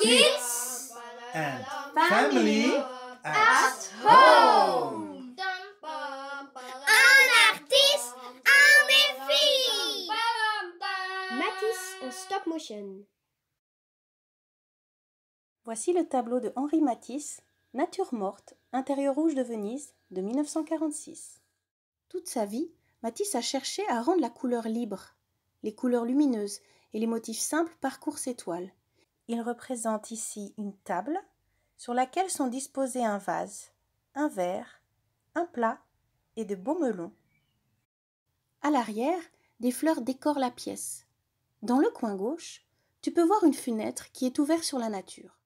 Kids and family at home. Un artiste, un défi. Matisse en stop motion. Voici le tableau de Henri Matisse, Nature morte, intérieur rouge de Venise, de 1946. Toute sa vie, Matisse a cherché à rendre la couleur libre. Les couleurs lumineuses et les motifs simples parcourent ses toiles. Il représente ici une table sur laquelle sont disposés un vase, un verre, un plat et de beaux melons. À l'arrière, des fleurs décorent la pièce. Dans le coin gauche, tu peux voir une fenêtre qui est ouverte sur la nature.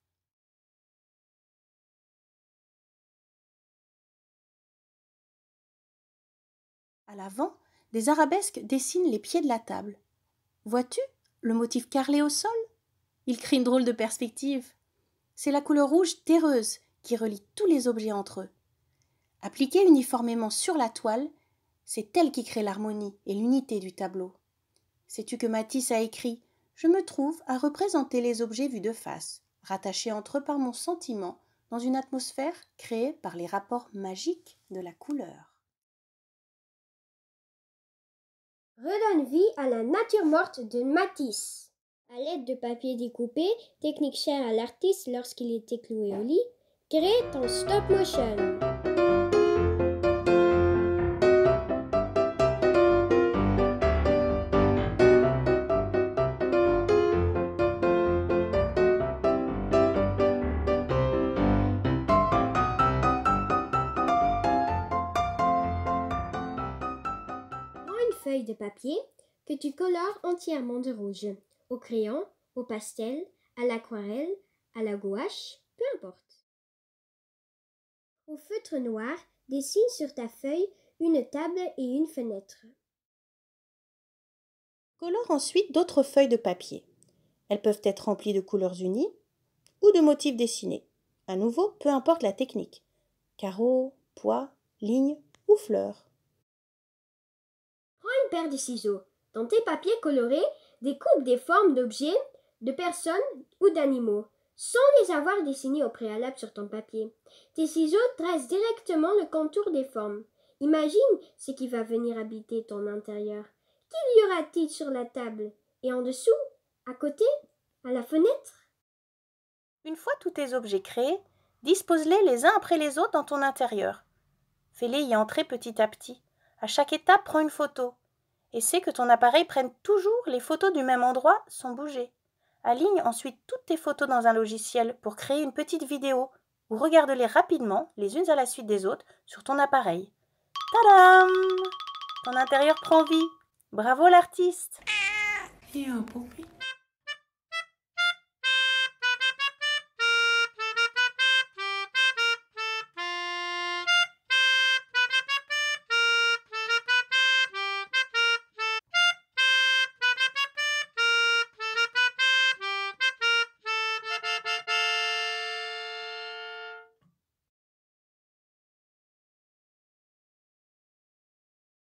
À l'avant, des arabesques dessinent les pieds de la table. Vois-tu le motif carrelé au sol? Il crée une drôle de perspective. C'est la couleur rouge terreuse qui relie tous les objets entre eux. Appliquée uniformément sur la toile, c'est elle qui crée l'harmonie et l'unité du tableau. Sais-tu que Matisse a écrit « Je me trouve à représenter les objets vus de face, rattachés entre eux par mon sentiment, dans une atmosphère créée par les rapports magiques de la couleur. » Redonne vie à la nature morte de Matisse. À l'aide de papier découpé, technique chère à l'artiste lorsqu'il était cloué au lit, crée ton stop motion. Feuille de papier que tu colores entièrement de rouge, au crayon, au pastel, à l'aquarelle, à la gouache, peu importe. Au feutre noir, dessine sur ta feuille une table et une fenêtre. Colore ensuite d'autres feuilles de papier. Elles peuvent être remplies de couleurs unies ou de motifs dessinés. À nouveau, peu importe la technique. Carreaux, pois, lignes ou fleurs. Une paire de ciseaux. Dans tes papiers colorés, découpe des formes d'objets, de personnes ou d'animaux, sans les avoir dessinés au préalable sur ton papier. Tes ciseaux tracent directement le contour des formes. Imagine ce qui va venir habiter ton intérieur. Qu'y aura-t-il sur la table? Et en dessous? À côté? À la fenêtre? Une fois tous tes objets créés, dispose-les les uns après les autres dans ton intérieur. Fais-les y entrer petit à petit. À chaque étape, prends une photo. Essaie que ton appareil prenne toujours les photos du même endroit sans bouger. Aligne ensuite toutes tes photos dans un logiciel pour créer une petite vidéo ou regarde-les rapidement, les unes à la suite des autres, sur ton appareil. Tadam! Ton intérieur prend vie. Bravo l'artiste! Et un poupée.